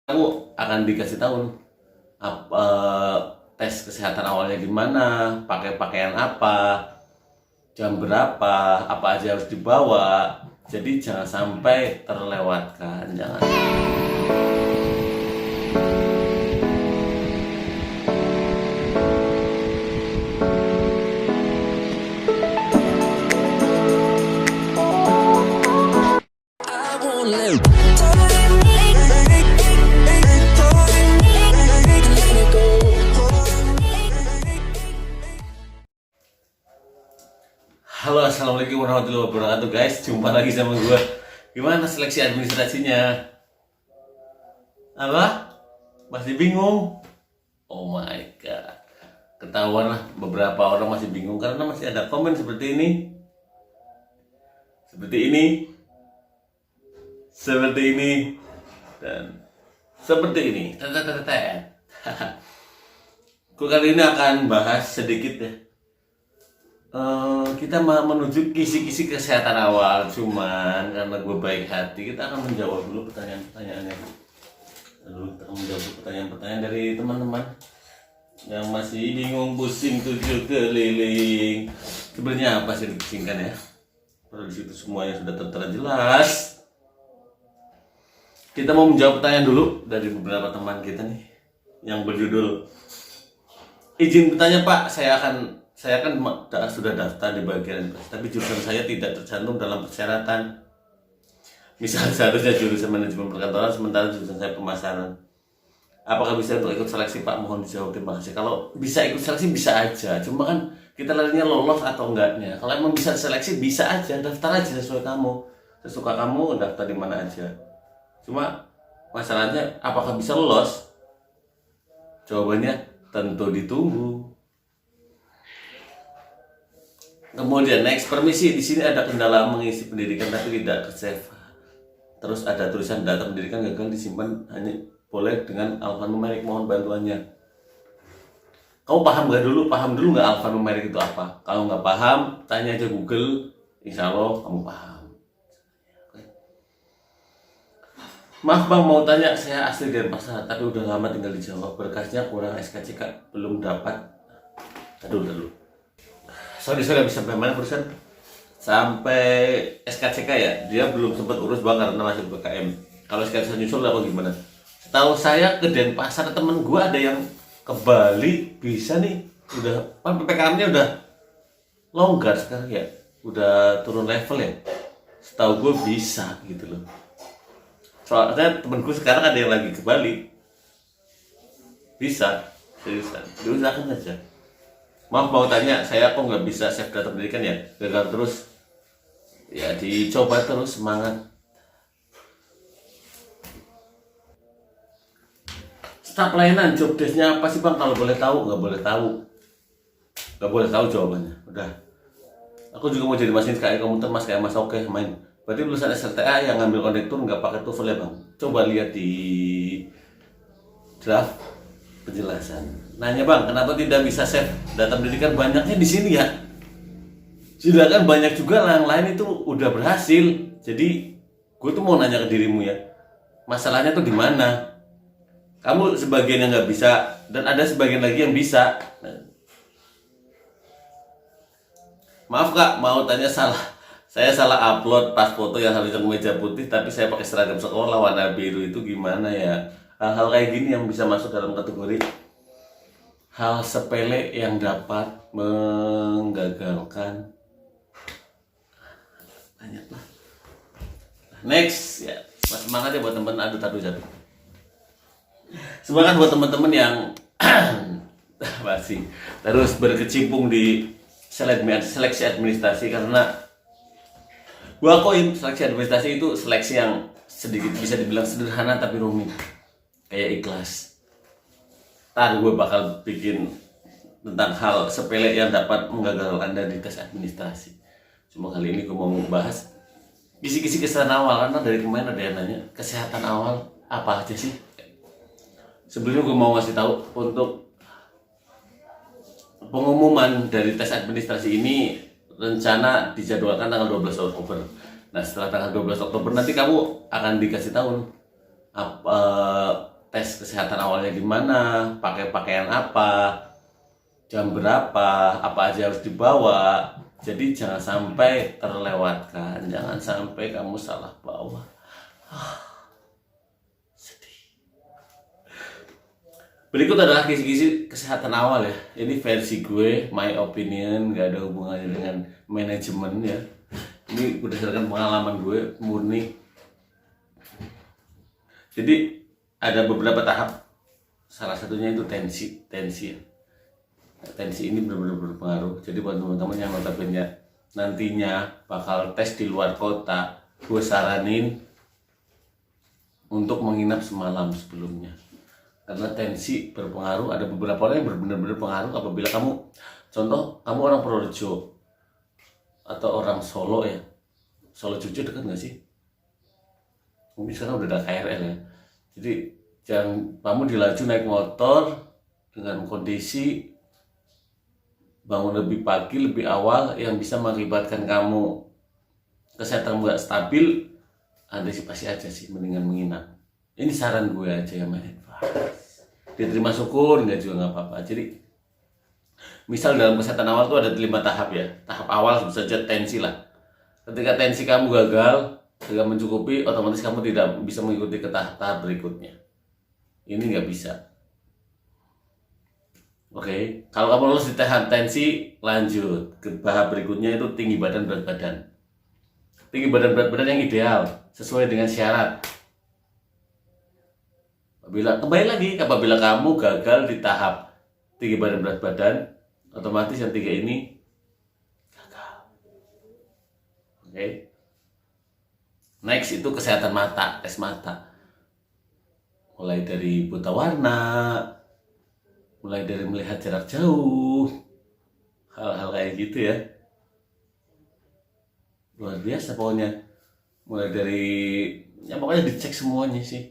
Kamu akan dikasih tahu apa tes kesehatan awalnya gimana, pakai pakaian apa, jam berapa, apa aja harus dibawa. Jadi jangan sampai terlewatkan, jangan. Halo, assalamualaikum warahmatullahi wabarakatuh guys. Jumpa lagi sama gue. Gimana seleksi administrasinya? Apa? Masih bingung? Oh my god. Ketahuan lah, beberapa orang masih bingung karena masih ada komen seperti ini. Seperti ini. Seperti ini. Dan seperti ini. Gue kali ini akan bahas sedikit ya. Kita menuju kisi-kisi kesehatan awal, cuman karena gue baik hati kita akan menjawab dulu pertanyaan-pertanyaannya. Lalu kita akan menjawab pertanyaan-pertanyaan dari teman-teman yang masih bingung, pusing, tujuh keliling. Sebenarnya apa sih dipusingkan ya? Padahal di situ semuanya sudah tertera jelas. Kita mau menjawab pertanyaan dulu dari beberapa teman kita nih yang berjudul, izin bertanya Pak, saya kan sudah daftar di bagian tapi jurusan saya tidak tercantum dalam persyaratan. Misal seharusnya jurusan manajemen perkantoran, sementara jurusan saya pemasaran. Apakah bisa untuk ikut seleksi Pak? Mohon dijawab, terima kasih. Kalau bisa ikut seleksi bisa aja, cuma kan kita larinya lolos atau enggaknya. Kalau emang bisa seleksi bisa aja, daftar aja sesuai kamu, sesuka kamu daftar di mana aja. Cuma masalahnya apakah bisa lolos? Jawabannya tentu ditunggu. Kemudian next, permisi, di sini ada kendala mengisi pendidikan tapi tidak tersave. Terus ada tulisan data pendidikan gagal disimpan, hanya boleh dengan alfanumerik, mohon bantuannya. Kamu paham gak dulu? Paham dulu nggak alfanumerik itu apa? Kalau nggak paham, tanya aja Google, insya Allah kamu paham. Maaf bang, mau tanya, saya asli Denpasar tapi udah lama tinggal di Jawa, berkasnya kurang, SKCK belum dapat. Aduh. Sorry bisa sampai mana perusahaan? Sampai SKCK ya, dia belum sempat urus bang karena masih PKM. Kalau SKCK nyusul apa gimana? Setahu saya ke Denpasar temen gue ada yang ke Bali bisa nih, udah kan PPKM-nya udah longgar sekarang ya, udah turun level ya. Setahu gue bisa gitu loh. Soalnya temen gue sekarang ada yang lagi ke Bali, bisa, seriusan, diusahakan aja. Maaf mau tanya, saya kok nggak bisa save data pendidikan ya? Gagal terus. Ya dicoba terus, semangat. Staf pelayanan, job desk-nya apa sih bang? Kalau boleh tahu, nggak boleh tahu. Nggak boleh tahu jawabannya. Udah. Aku juga mau jadi masinis kayak komputer mas, kayak mas, oke main. Berarti lulusan SLTA yang ngambil konektor nggak pakai TOEFL ya bang? Coba lihat di draft penjelasan. Nanya bang, kenapa tidak bisa save data pendidikan? Banyaknya di sini ya. Sedangkan banyak juga yang lain itu udah berhasil. Jadi gue tuh mau nanya ke dirimu ya, masalahnya tuh di mana? Kamu sebagian yang nggak bisa dan ada sebagian lagi yang bisa. Maaf kak, mau tanya saya salah upload pas foto yang harusnya meja putih tapi saya pakai seragam sekolah warna biru, itu gimana ya? Hal-hal kayak gini yang bisa masuk dalam kategori hal sepele yang dapat menggagalkan. Banyaklah. Next ya, semangat ya buat teman-teman. Aduh jatuh. Semangat buat teman-teman yang masih terus berkecimpung di seleksi administrasi, karena gua akuin seleksi administrasi itu seleksi yang sedikit bisa dibilang sederhana tapi rumit, kayak ikhlas. Ntar gue bakal bikin tentang hal sepele yang dapat menggagalkan Anda di tes administrasi. Cuma kali ini gue mau membahas kisi-kisi kesehatan awal, karena dari kemarin ada yang nanya kesehatan awal apa aja sih. Sebelumnya gue mau ngasih tahu, untuk pengumuman dari tes administrasi ini rencana dijadwalkan tanggal 12 Oktober. Nah setelah tanggal 12 Oktober nanti kamu akan dikasih tahu tes kesehatan awalnya gimana, pakai pakaian apa, jam berapa, apa aja harus dibawa. Jadi jangan sampai terlewatkan, jangan sampai kamu salah bawa. Sedih. Berikut adalah kisi-kisi kesehatan awal ya. Ini versi gue, my opinion, gak ada hubungannya dengan manajemen ya. Ini berdasarkan pengalaman gue murni. Jadi ada beberapa tahap. Salah satunya itu tensi ya. Tensi ini benar-benar berpengaruh. Jadi buat teman-teman yang notabene nantinya bakal tes di luar kota, gue saranin untuk menginap semalam sebelumnya. Karena tensi berpengaruh. Ada beberapa orang yang benar-benar pengaruh apabila kamu, contoh kamu orang Purworejo atau orang Solo ya. Solo Jogja dekat nggak sih? Mungkin sekarang udah ada KRL ya. Jadi jangan kamu dilaju naik motor dengan kondisi bangun lebih pagi, lebih awal yang bisa mengakibatkan kamu kesehatan nggak stabil, antisipasi aja sih, mendingan menginap. Ini saran gue aja yang main. Diterima syukur, nggak juga nggak apa-apa. Jadi misal dalam kesehatan awal tuh ada 5 tahap ya. Tahap awal sebut saja tensi lah. Ketika tensi kamu gagal, tidak mencukupi, otomatis kamu tidak bisa mengikuti ke tahap berikutnya. Ini nggak bisa. Oke, kalau kamu lulus di tahap tensi, lanjut ke tahap berikutnya, itu tinggi badan berat badan. Tinggi badan berat badan yang ideal sesuai dengan syarat. Apabila kamu gagal di tahap tinggi badan berat badan, otomatis yang 3 ini gagal. Oke. Next itu kesehatan mata, tes mata. Mulai dari buta warna, mulai dari melihat jarak jauh, hal-hal kayak gitu ya. Luar biasa pokoknya. Mulai dari, ya pokoknya dicek semuanya sih.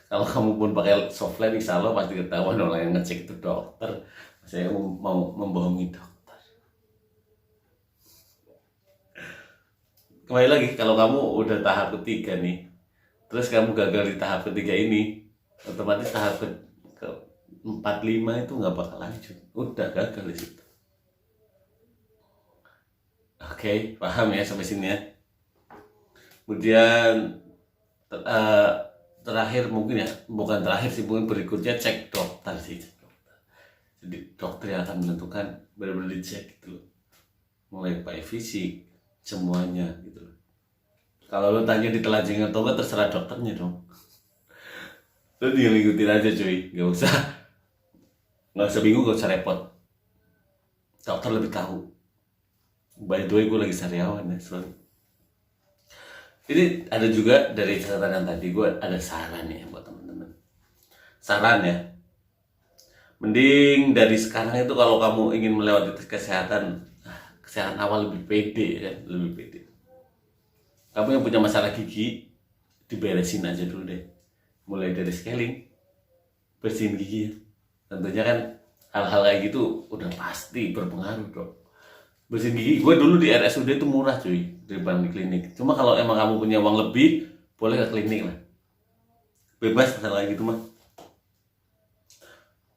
Kalau kamu pun pakai softline, insya Allah pasti ketahuan orang yang ngecek itu dokter. Saya mau membohongi dokter. Kembali lagi, kalau kamu udah tahap ketiga nih, terus kamu gagal di tahap ketiga ini, otomatis tahap ke 4-5 itu nggak bakal lanjut, udah gagal di situ. Oke, paham ya sampai sini ya. Kemudian terakhir mungkin ya, bukan terakhir sih, mungkin berikutnya cek dokter sih. Jadi dokter yang akan menentukan, benar-benar dicek gitu, mulai pakai fisik semuanya gitu. Kalau lo tanya ditelanjang atau enggak, terserah dokternya dong. Lo tinggal ngikutin aja cuy, nggak usah bingung, gak usah repot. Dokter lebih tahu. By the way, gue lagi sariawan ya, sorry. Ini ada juga dari catatan yang tadi, gue ada saran ya buat teman-teman. Saran ya, mending dari sekarang itu kalau kamu ingin melewati tes kesehatan awal lebih pede kan, lebih pede. Kamu yang punya masalah gigi, diberesin aja dulu deh. Mulai dari scaling, bersihin gigi ya. Tentunya kan hal-hal kayak gitu udah pasti berpengaruh dong. Bersihin gigi, gue dulu di RSUD itu murah cuy, daripada di klinik. Cuma kalau emang kamu punya uang lebih, boleh ke klinik lah. Bebas masalah gitu mah.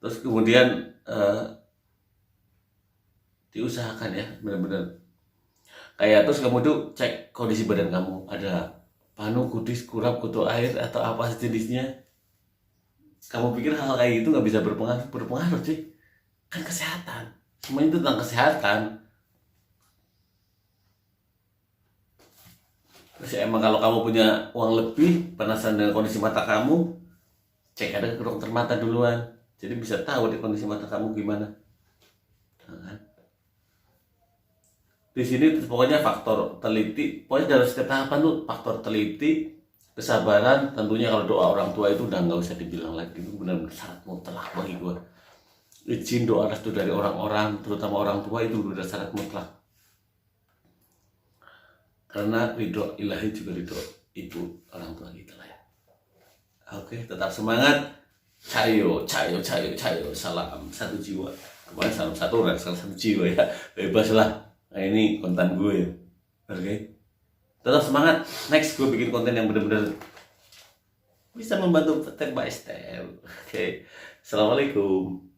Terus kemudian diusahakan ya, benar-benar. Kayak terus kamu tuh cek kondisi badan kamu, ada panu, kudis, kurap, kutu air, atau apa sejenisnya. Kamu pikir hal kayak gitu nggak bisa berpengaruh cuy. Kan kesehatan, semuanya itu tentang kesehatan. Terus emang kalau kamu punya uang lebih, penasaran dengan kondisi mata kamu, cek ada ke dokter mata duluan. Jadi bisa tahu di kondisi mata kamu gimana. Nah, di sini pokoknya faktor teliti, pokoknya dalam setiap tahapan tuh faktor teliti, kesabaran, tentunya kalau doa orang tua itu udah nggak usah dibilang lagi, itu benar-benar syarat mutlak bagi gue. Izin doa restu dari orang-orang, terutama orang tua, itu udah syarat mutlak. Karena ridho ilahi juga ridho ibu orang tua kita lah ya. Oke, tetap semangat. Cayo, salam satu jiwa. Kemarin salam satu orang, salam satu jiwa ya. Bebas lah. Nah ini konten gue ya. Oke. Tetap semangat. Next gue bikin konten yang bener-bener bisa membantu step by step. Oke, assalamualaikum.